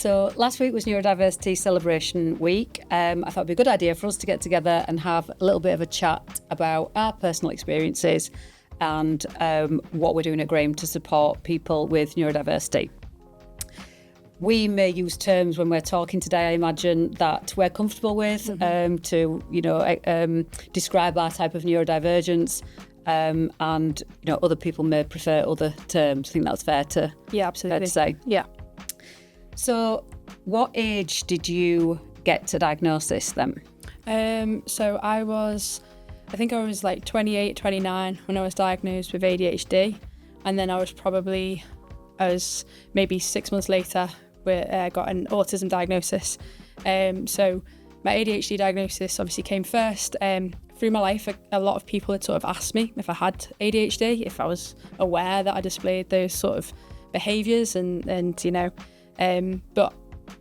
So last week was Neurodiversity Celebration Week. I thought it'd be a good idea for us to get together and have a little bit of a chat about our personal experiences and what we're doing at Graham to support people with neurodiversity. We may use terms when we're talking today, I imagine, that we're comfortable with to describe our type of neurodivergence. And other people may prefer other terms. I think that's fair to say. Yeah. So what age did you get to diagnosis then? So I was like 28, 29 when I was diagnosed with ADHD, and then I was maybe 6 months later got an autism diagnosis. So my ADHD diagnosis obviously came first. Through my life, a lot of people had sort of asked me if I had ADHD, if I was aware that I displayed those sort of behaviours but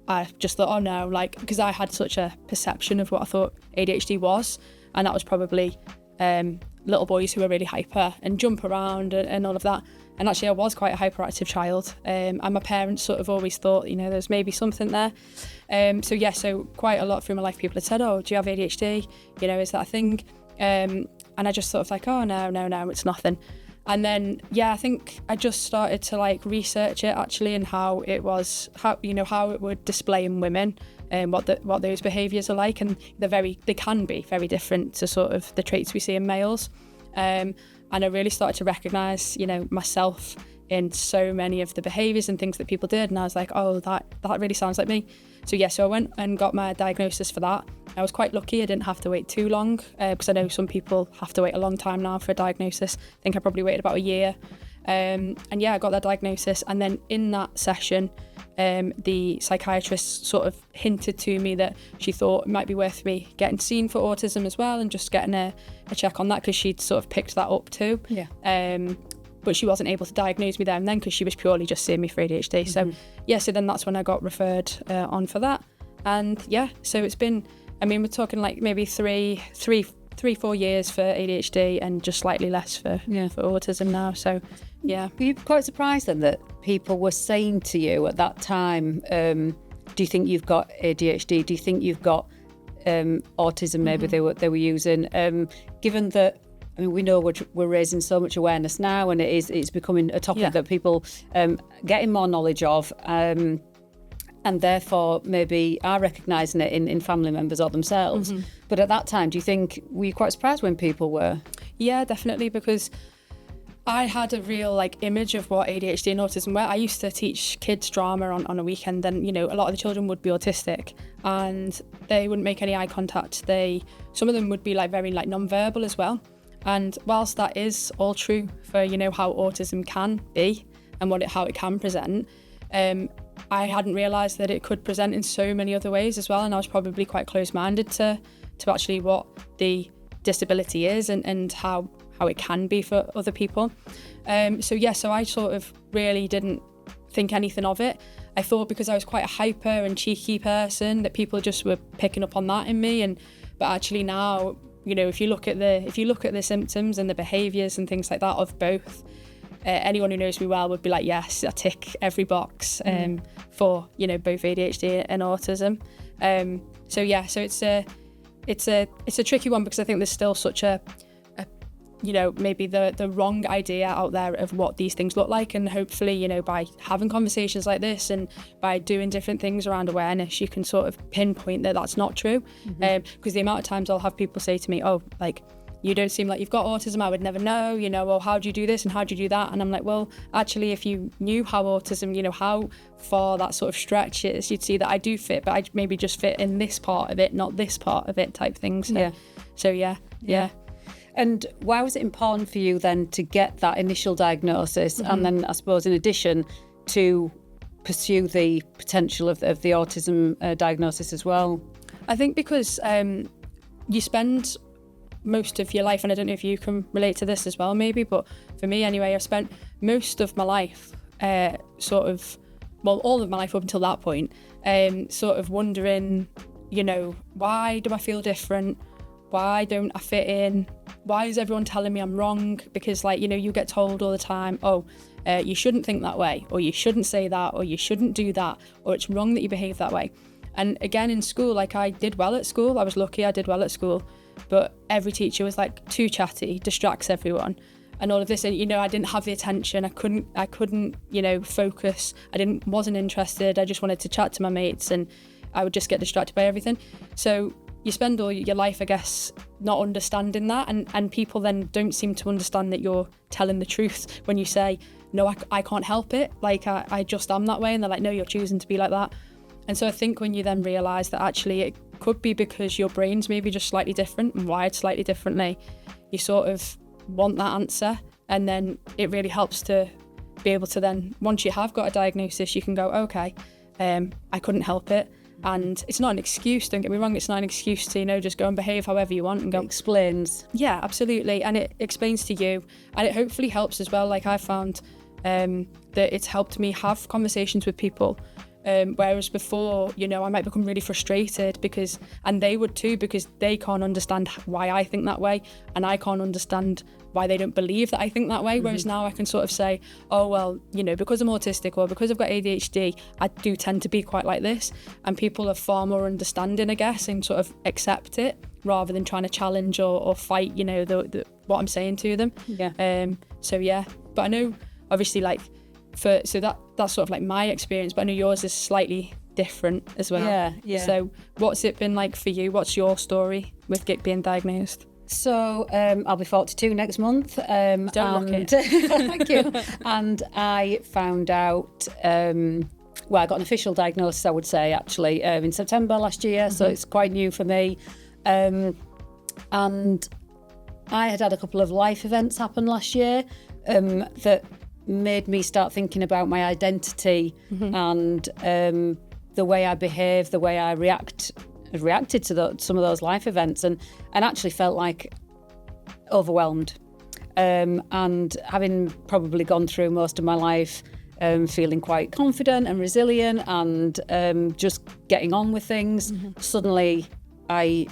I just thought, oh no, because I had such a perception of what I thought ADHD was, and that was probably little boys who are really hyper and jump around and all of that. And actually I was quite a hyperactive child, and my parents sort of always thought, there's maybe something there. So quite a lot through my life people had said, oh, do you have ADHD? Is that a thing? And I just sort of like, oh no, it's nothing. And then, I think I just started to research it actually, and how it would display in women and what those behaviours are like. And they can be very different to sort of the traits we see in males. And I really started to recognise, myself in so many of the behaviours and things that people did. And I was like, oh, that really sounds like me. So I went and got my diagnosis for that. I was quite lucky I didn't have to wait too long, because I know some people have to wait a long time now for a diagnosis. I think I probably waited about a year. I got that diagnosis. And then in that session, the psychiatrist sort of hinted to me that she thought it might be worth me getting seen for autism as well, and just getting a check on that, because she'd sort of picked that up too. Yeah. But she wasn't able to diagnose me there and then, because she was purely just seeing me for ADHD. Mm-hmm. So then that's when I got referred on for that. And so it's been, we're talking maybe 3-4 years for ADHD and just slightly less for autism now. So yeah. Were you quite surprised then that people were saying to you at that time, do you think you've got ADHD? Do you think you've got autism? Maybe Mm-hmm. they were using, given that, we know we're raising so much awareness now, and it's becoming a topic that people getting more knowledge of, and therefore maybe are recognising it in family members or themselves. Mm-hmm. But at that time, do you think, were you quite surprised when people were? Yeah, definitely, because I had a real image of what ADHD and autism were. I used to teach kids drama on a weekend, and a lot of the children would be autistic and they wouldn't make any eye contact. Some of them would be very non-verbal as well. And whilst that is all true for how autism can be and how it can present, I hadn't realised that it could present in so many other ways as well. And I was probably quite close-minded to actually what the disability is and how it can be for other people. So I sort of really didn't think anything of it. I thought because I was quite a hyper and cheeky person that people just were picking up on that in me. But actually now, if you look at the symptoms and the behaviours and things like that of both, anyone who knows me well would be like, yes, I tick every box for both ADHD and autism. So it's a tricky one, because I think there's still such a maybe the wrong idea out there of what these things look like. And hopefully, by having conversations like this and by doing different things around awareness, you can sort of pinpoint that that's not true. Because the amount of times I'll have people say to me, oh, you don't seem like you've got autism, I would never know, well, how do you do this and how do you do that? And I'm like, well, actually, if you knew how autism, how far that sort of stretches, you'd see that I do fit, but I maybe just fit in this part of it, not this part of it type thing. So yeah. And why was it important for you then to get that initial diagnosis, and then I suppose in addition to pursue the potential of the autism diagnosis as well? I think because you spend most of your life, and I don't know if you can relate to this as well maybe, but for me anyway, I spent most of my life all of my life up until that point, sort of wondering, why do I feel different? Why don't I fit in? why is everyone telling me I'm wrong? Because like, you know, you get told all the time, you shouldn't think that way, or you shouldn't say that, or you shouldn't do that, or it's wrong that you behave that way. And again, in school, like I did well at school. I was lucky I did well at school, but every teacher was like too chatty, distracts everyone. And all of this, and you know, I didn't have the attention. I couldn't, you know, focus. Wasn't interested. I just wanted to chat to my mates, and I would just get distracted by everything. So you spend all your life, I guess, not understanding that, and people then don't seem to understand that you're telling the truth when you say, no, I can't help it. Like I just am that way, and they're like, no, you're choosing to be like that. And so I think when you then realise that actually it could be because your brain's maybe just slightly different and wired slightly differently, you sort of want that answer, and then it really helps to be able to then, once you have got a diagnosis, you can go, okay, I couldn't help it. And it's not an excuse, don't get me wrong, it's not an excuse to, you know, just go and behave however you want and go. It explains. Yeah, absolutely. And it explains to you, and it hopefully helps as well. Like I found that it's helped me have conversations with people. Whereas before, you know, I might become really frustrated and they would too, because they can't understand why I think that way, and I can't understand why they don't believe that I think that way. Whereas now I can sort of say, oh, well, you know, because I'm autistic or because I've got ADHD, I do tend to be quite like this. And people are far more understanding, I guess, and sort of accept it rather than trying to challenge or fight, you know, what I'm saying to them. Yeah. So yeah, but I know obviously like, that's sort of like my experience, but I know yours is slightly different as well. Yeah. So what's it been like for you? What's your story with being diagnosed? So I'll be 42 next month. Don't look it. Thank you. And I found out, I got an official diagnosis, I would say, actually, in September last year. So it's quite new for me. And I had a couple of life events happen last year that made me start thinking about my identity and the way I behave, the way I reacted to some of those life events, and actually felt like overwhelmed. And having probably gone through most of my life feeling quite confident and resilient and just getting on with things, suddenly I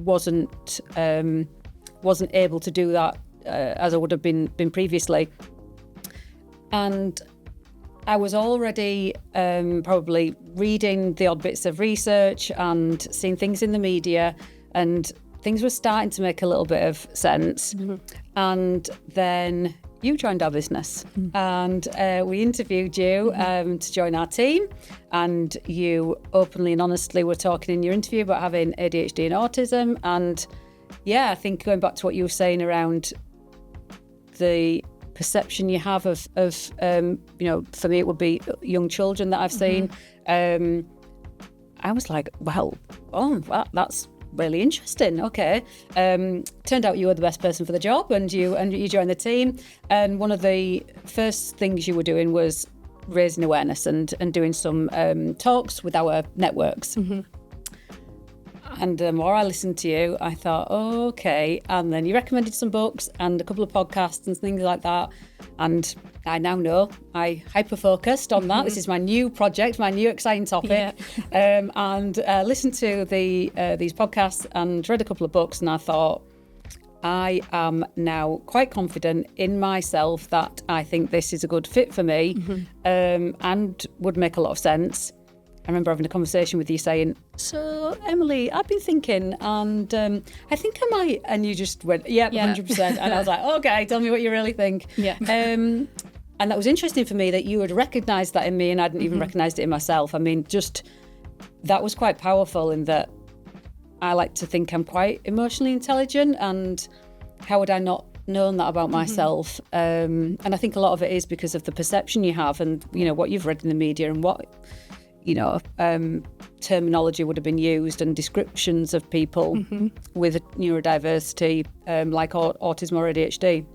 wasn't able to do that as I would have been previously. And I was already probably reading the odd bits of research and seeing things in the media, and things were starting to make a little bit of sense. And then you joined our business, and we interviewed you to join our team, and you openly and honestly were talking in your interview about having ADHD and autism. And yeah, I think going back to what you were saying around the perception you have of you know, for me it would be young children that I've seen. I was like, well, that's really interesting. Okay. Turned out you were the best person for the job, and you joined the team. And one of the first things you were doing was raising awareness and doing some talks with our networks. And the more I listened to you, I thought, oh, okay. And then you recommended some books and a couple of podcasts and things like that. And I now know I hyper-focused on that. This is my new project, my new exciting topic. And listened to these podcasts and read a couple of books. And I thought, I am now quite confident in myself that I think this is a good fit for me and would make a lot of sense. I remember having a conversation with you saying, so Emily, I've been thinking, and I think I might, and you just went, yeah. 100%. And I was like, okay, tell me what you really think. And that was interesting for me that you had recognised that in me, and I hadn't even recognised it in myself. I mean, just that was quite powerful in that I like to think I'm quite emotionally intelligent, and how would I not known that about myself? And I think a lot of it is because of the perception you have, and you know what you've read in the media, and what terminology would have been used, and descriptions of people with neurodiversity, like autism or ADHD.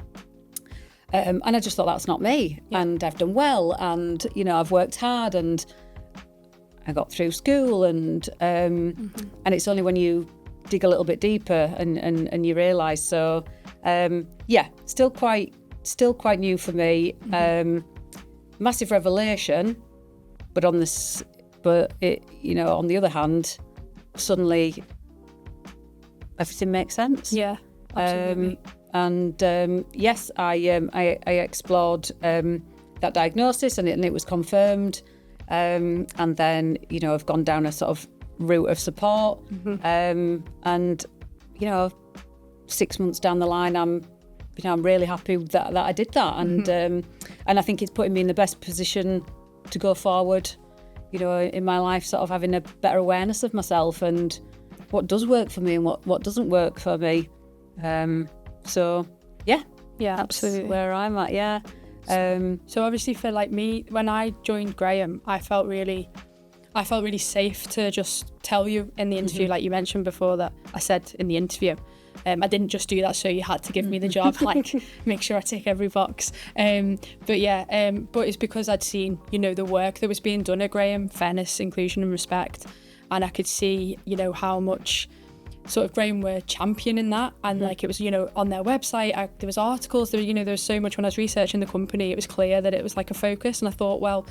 And I just thought, that's not me. And I've done well, and I've worked hard, and I got through school, and it's only when you dig a little bit deeper and you realise. So still quite new for me. Massive revelation, but on the other hand, suddenly everything makes sense. Yeah, absolutely. Yes, I explored that diagnosis, and it was confirmed. And then, I've gone down a sort of route of support. And 6 months down the line, I'm really happy that I did that. And I think it's putting me in the best position to go forward, in my life, sort of having a better awareness of myself and what does work for me and what doesn't work for me. So yeah, that's absolutely where I'm at. Yeah. So obviously for like me, when I joined Graham, I felt really safe to just tell you in the interview, like you mentioned before, that I said in the interview. I didn't just do that so you had to give me the job, like make sure I tick every box. But it's because I'd seen, the work that was being done at Graham, fairness, inclusion and respect. And I could see, how much sort of Graham were championing that. And like it was, on their website, there was articles, there was so much when I was researching the company, it was clear that it was like a focus. And I thought, well,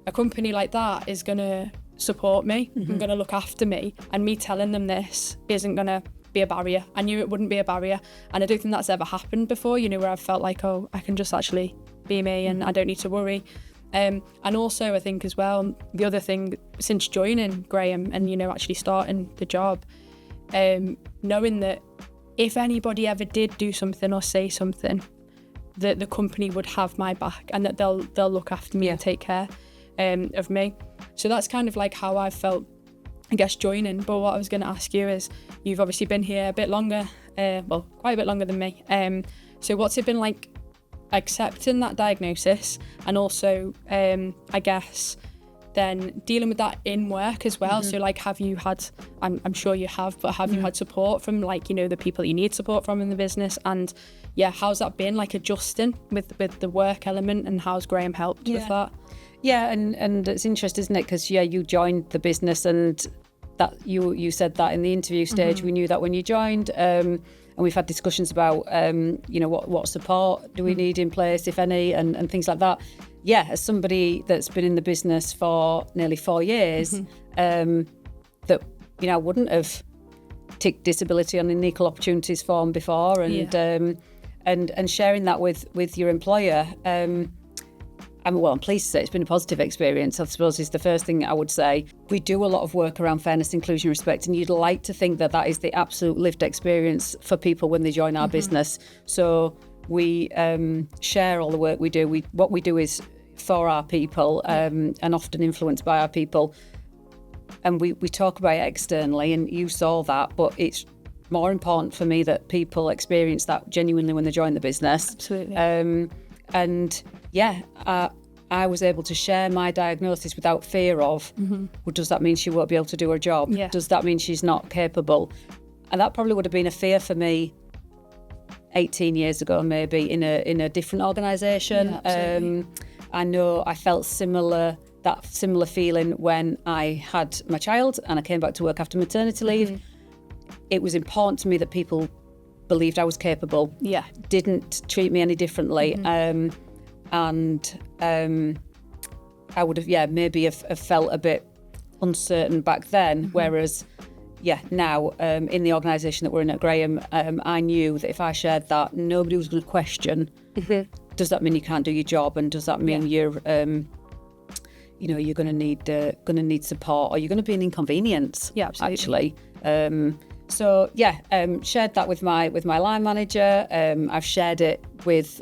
a company like that is going to support me and going to look after me. And me telling them this isn't going to be a barrier. I knew it wouldn't be a barrier, and I don't think that's ever happened before, where I've felt like, oh, I can just actually be me and I don't need to worry. And also I think as well, the other thing since joining Graham and actually starting the job, knowing that if anybody ever did do something or say something, that the company would have my back and that they'll look after me and take care of me. So that's kind of like how I felt, I guess, joining. But what I was going to ask you is, you've obviously been here a bit longer, quite a bit longer than me. So what's it been like accepting that diagnosis, and also, I guess, then dealing with that in work as well? So like, have you had, I'm sure you have, but have you had support from like, the people you need support from in the business? And yeah, how's that been, like adjusting with the work element, and how's Graham helped with that? Yeah, and it's interesting, isn't it? Because you joined the business, and that you said that in the interview stage. We knew that when you joined, and we've had discussions about what support do we need in place, if any, and things like that. Yeah, as somebody that's been in the business for nearly 4 years, that wouldn't have ticked disability on an equal opportunities form before, and sharing that with your employer. I'm pleased to say it's been a positive experience, I suppose, is the first thing I would say. We do a lot of work around fairness, inclusion, respect, and you'd like to think that is the absolute lived experience for people when they join our business. So we share all the work we do. What we do is for our people, and often influenced by our people. And we talk about it externally, and you saw that, but it's more important for me that people experience that genuinely when they join the business. Absolutely. I was able to share my diagnosis without fear of, well, does that mean she won't be able to do her job? Yeah. Does that mean she's not capable? And that probably would have been a fear for me 18 years ago, maybe in a different organisation. Yeah, I know I felt that similar feeling when I had my child and I came back to work after maternity leave. It was important to me that people believed I was capable, didn't treat me any differently. I would have, maybe have felt a bit uncertain back then, whereas, now in the organisation that we're in at Graham, I knew that if I shared that, nobody was going to question, does that mean you can't do your job, and does that mean you're going to need support, or you're going to be an inconvenience? Yeah, absolutely. Actually. Shared that with my line manager. I've shared it with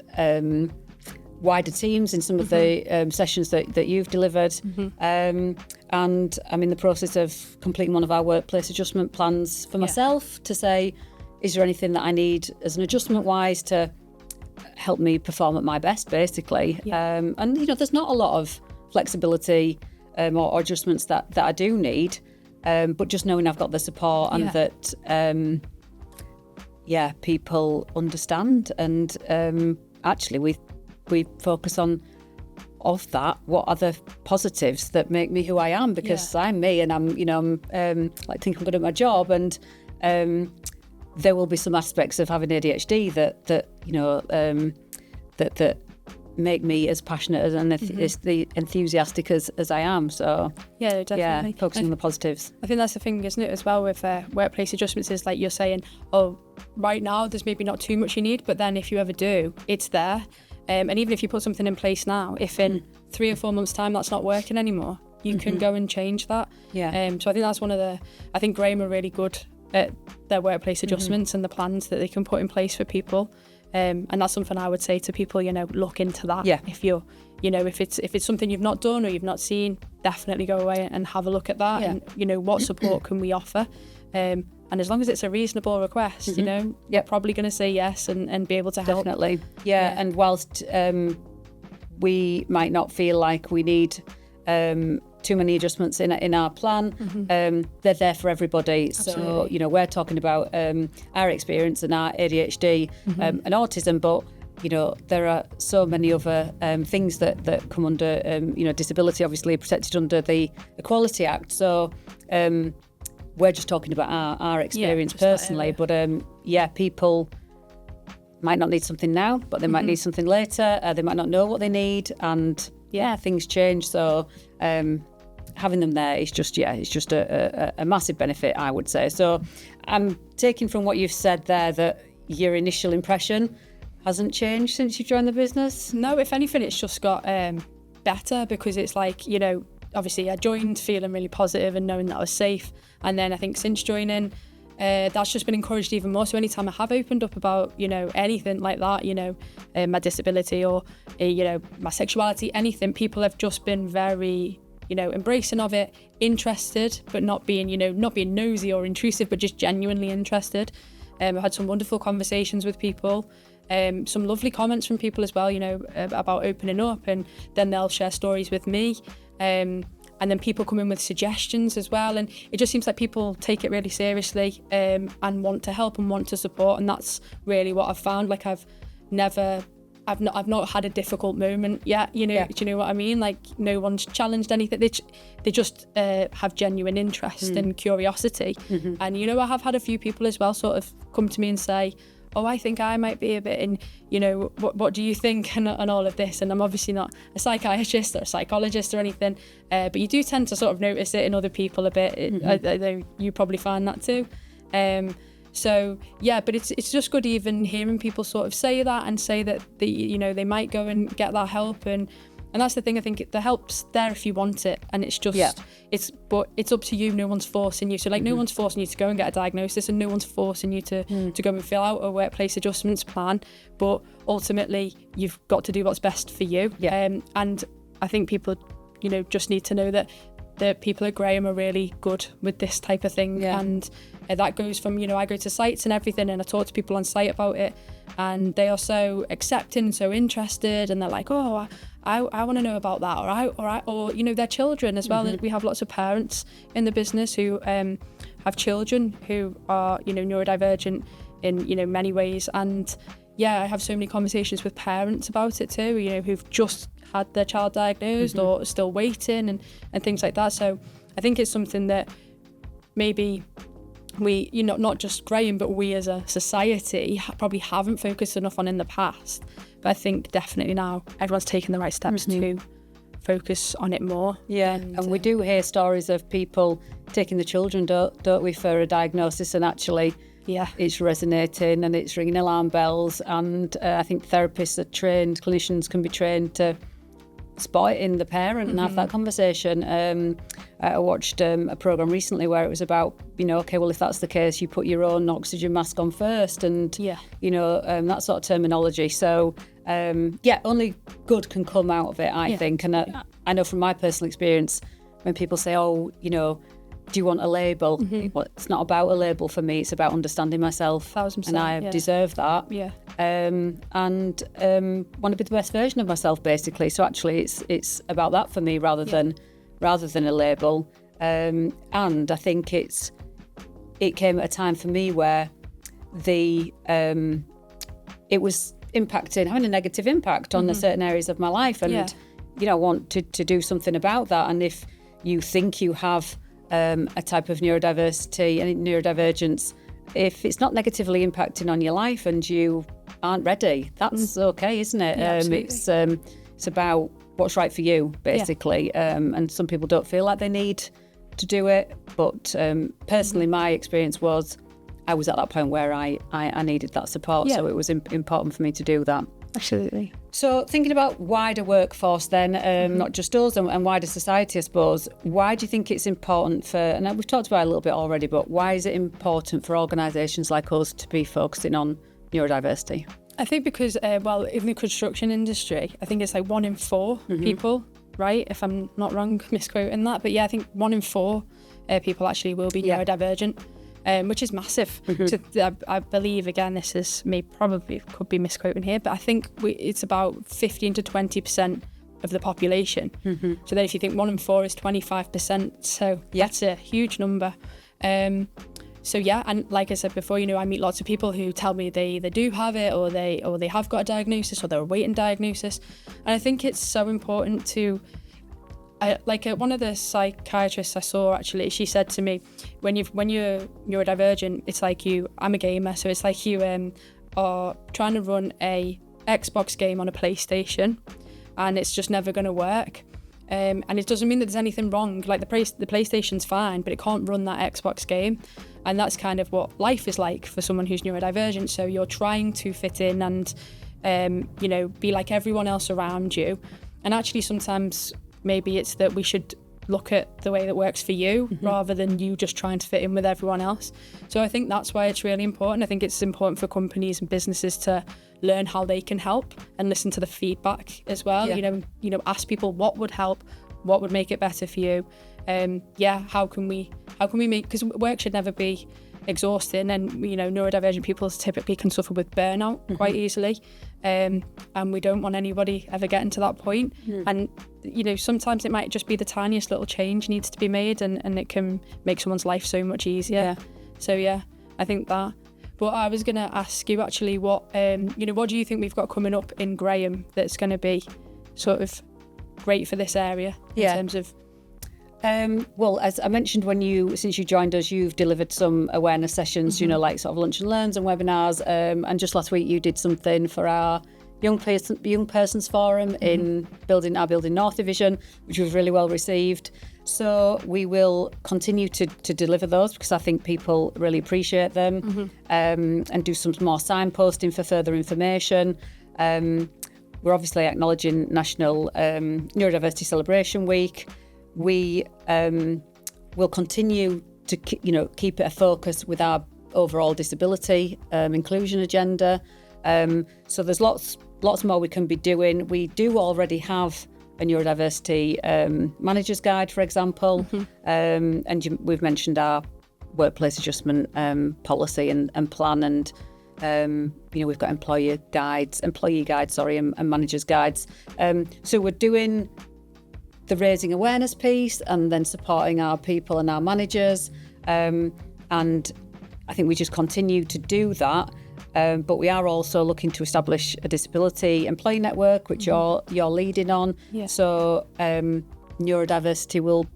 wider teams in some of the sessions that you've delivered. And I'm in the process of completing one of our workplace adjustment plans for myself to say, is there anything that I need as an adjustment wise to help me perform at my best, basically. And there's not a lot of flexibility or adjustments that I do need. But just knowing I've got the support and that, people understand, and actually we focus on of that. What are the positives that make me who I am? Because I'm me, and I'm like think I'm good at my job, and there will be some aspects of having ADHD that make me as passionate and as enthusiastic as I am. So yeah, definitely. Yeah, focusing on the positives. I think that's the thing, isn't it, as well with workplace adjustments, is like you're saying, oh, right now there's maybe not too much you need, but then if you ever do, it's there. And even if you put something in place now, if in 3 or 4 months' time that's not working anymore, you can go and change that. Yeah. So I think that's I think Graham are really good at their workplace adjustments and the plans that they can put in place for people. And that's something I would say to people, look into that. Yeah. If you're, if it's something you've not done or you've not seen, definitely go away and have a look at that. Yeah. And, what support can we offer? And as long as it's a reasonable request, you're probably going to say yes and be able to help. Definitely. Yeah. And whilst we might not feel like we need too many adjustments in our plan, they're there for everybody. Absolutely. So, we're talking about our experience and our ADHD and autism, but there are so many other things that come under, disability, obviously protected under the Equality Act. So we're just talking about our experience personally, but people might not need something now, but they might need something later. They might not know what they need, and things change. So having them there is just a massive benefit, I would say. So I'm taking from what you've said there that your initial impression hasn't changed since you joined the business? No, if anything, it's just got better, because it's like, obviously I joined feeling really positive and knowing that I was safe. And then I think since joining, that's just been encouraged even more. So anytime I have opened up about, anything like that, my disability or, my sexuality, anything, people have just been very, embracing of it, interested, but not being nosy or intrusive, but just genuinely interested. I've had some wonderful conversations with people. Some lovely comments from people as well, about opening up, and then they'll share stories with me. And then people come in with suggestions as well. And it just seems like people take it really seriously and want to help and want to support. And that's really what I've found. Like I've not had a difficult moment yet, Do you know what I mean? Like no one's challenged anything. They just have genuine interest and curiosity. And, I have had a few people as well sort of come to me and say, oh, I think I might be a bit in, what do you think and all of this? And I'm obviously not a psychiatrist or a psychologist or anything, but you do tend to sort of notice it in other people a bit. You probably find that too. So yeah, but it's just good even hearing people sort of say that and say that they might go and get that help, and that's the thing. I think the help's there if you want it, and it's just but it's up to you. No one's forcing you. So like no one's forcing you to go and get a diagnosis, and no one's forcing you to go and fill out a workplace adjustments plan. But ultimately, you've got to do what's best for you. And I think people, just need to know that the people at Graham are really good with this type of thing. And that goes from, I go to sites and everything, and I talk to people on site about it, and they are so accepting and so interested, and they're like, oh, I want to know about that, or their children as well. We have lots of parents in the business who have children who are, neurodivergent in, many ways. And I have so many conversations with parents about it too, who've just had their child diagnosed or still waiting and things like that. So I think it's something that maybe we, not just Graham, but we as a society probably haven't focused enough on in the past. But I think definitely now everyone's taking the right steps to focus on it more. And we do hear stories of people taking the children, don't we, for a diagnosis, and actually it's resonating and it's ringing alarm bells. And I think therapists are trained, clinicians can be trained to spot it in the parent and have that conversation. I watched a programme recently where it was about, okay, well, if that's the case, you put your own oxygen mask on first, and that sort of terminology. So only good can come out of it, I think. And I know from my personal experience, when people say, oh, do you want a label? Well, it's not about a label for me. It's about understanding myself. 1000%, and I deserve that. And want to be the best version of myself, basically. So actually, it's about that for me rather than a label. And I think it came at a time for me where it was having a negative impact on the certain areas of my life, and I want to do something about that. And if you think you have a type of neurodiversity and neurodivergence, if it's not negatively impacting on your life and you aren't ready, that's okay, isn't it? It's about what's right for you, basically. And some people don't feel like they need to do it, but personally, my experience was I was at that point where I needed that support, so it was important for me to do that. Absolutely. So thinking about wider workforce then, not just us and wider society, I suppose, why do you think it's important for, and we've talked about it a little bit already, but why is it important for organisations like us to be focusing on neurodiversity? I think because, in the construction industry, I think it's like 1 in 4 people, right? If I'm not wrong, misquoting that. But yeah, I think 1 in 4 people actually will be neurodivergent. Which is massive. So I believe, again, this is me, probably could be misquoting here, but I think it's about 15 to 20% of the population. So then if you think 1 in 4 is 25%, so that's a huge number. So yeah, and like I said before, I meet lots of people who tell me they either do have it or they have got a diagnosis or they're awaiting diagnosis. And I think it's so important to one of the psychiatrists I saw, actually, she said to me, when you're neurodivergent, it's like I'm a gamer, so it's like you are trying to run a Xbox game on a PlayStation, and it's just never going to work. And it doesn't mean that there's anything wrong. Like the PlayStation's fine, but it can't run that Xbox game. And that's kind of what life is like for someone who's neurodivergent. So you're trying to fit in and, be like everyone else around you. And actually sometimes maybe it's that we should look at the way that works for you rather than you just trying to fit in with everyone else. So I think that's why it's really important. I think it's important for companies and businesses to learn how they can help and listen to the feedback as well. Ask people what would help, what would make it better for you. How can we make, because work should never be exhausting, and neurodivergent people typically can suffer with burnout quite easily, and we don't want anybody ever getting to that point. And sometimes it might just be the tiniest little change needs to be made, and it can make someone's life so much easier. So I think that. But I was going to ask you actually what do you think we've got coming up in Graham that's going to be sort of great for this area in terms of. Well, as I mentioned, since you joined us, you've delivered some awareness sessions, like sort of lunch and learns and webinars. And just last week, you did something for our young persons forum in Building North Division, which was really well received. So we will continue to deliver those because I think people really appreciate them, and do some more signposting for further information. We're obviously acknowledging National Neurodiversity Celebration Week. We will continue to keep it a focus with our overall disability inclusion agenda. So there's lots more we can be doing. We do already have a neurodiversity manager's guide, for example, and we've mentioned our workplace adjustment policy and plan, and we've got employee guides, and managers guides. So we're doing the raising awareness piece and then supporting our people and our managers, and I think we just continue to do that, but we are also looking to establish a disability employee network, which you're leading on. So neurodiversity will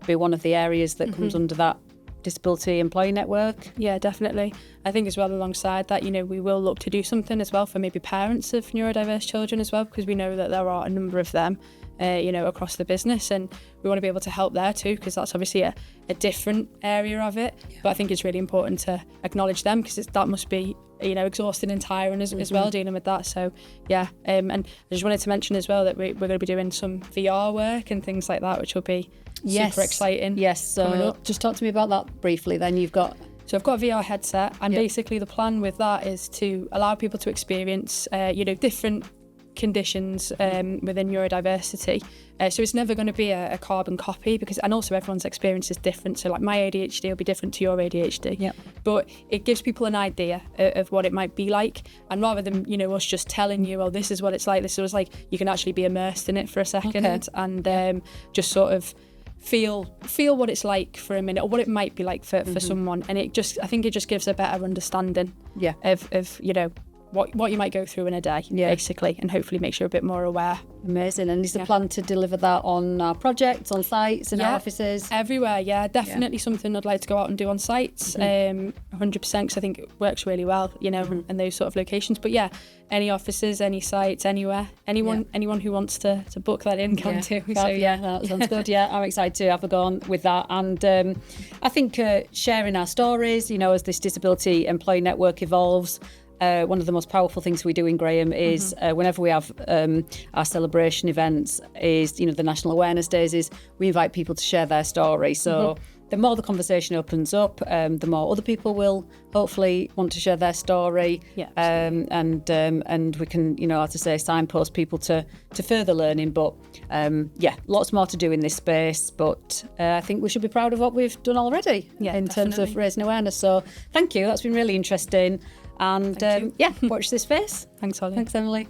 be one of the areas that comes under that disability employee network. Yeah, definitely. I think as well, alongside that, we will look to do something as well for maybe parents of neurodiverse children as well, because we know that there are a number of them across the business, and we want to be able to help there too, because that's obviously a different area of it. But I think it's really important to acknowledge them, because that must be exhausting and tiring as well, dealing with that. So and I just wanted to mention as well that we're going to be doing some VR work and things like that, which will be super exciting. So just talk to me about that briefly then. So I've got a VR headset, and basically the plan with that is to allow people to experience different conditions within neurodiversity. So it's never going to be a carbon copy, and also everyone's experience is different. So like my ADHD will be different to your ADHD. But it gives people an idea of what it might be like, and rather than us just telling you, oh, this is what it's like, this is like, you can actually be immersed in it for a second, and just sort of feel what it's like for a minute, or what it might be like for someone. And I think it just gives a better understanding of what you might go through in a day, basically, and hopefully makes you a bit more aware. Amazing. And is the plan to deliver that on our projects, on sites, in our offices? Everywhere, definitely something I'd like to go out and do on sites, 100%, because I think it works really well, in those sort of locations. But any offices, any sites, anywhere, anyone who wants to book that in can too. So that sounds good. I'm excited to have a go on with that. And I think sharing our stories, as this disability employee network evolves, one of the most powerful things we do in Graham is whenever we have our celebration events is, the National Awareness Days, is we invite people to share their story. So the more the conversation opens up, the more other people will hopefully want to share their story. And we can, as I say, signpost people to further learning. But lots more to do in this space. But I think we should be proud of what we've done already in terms of raising awareness. So thank you. That's been really interesting. And watch this space. Thanks, Holly. Thanks, Emily.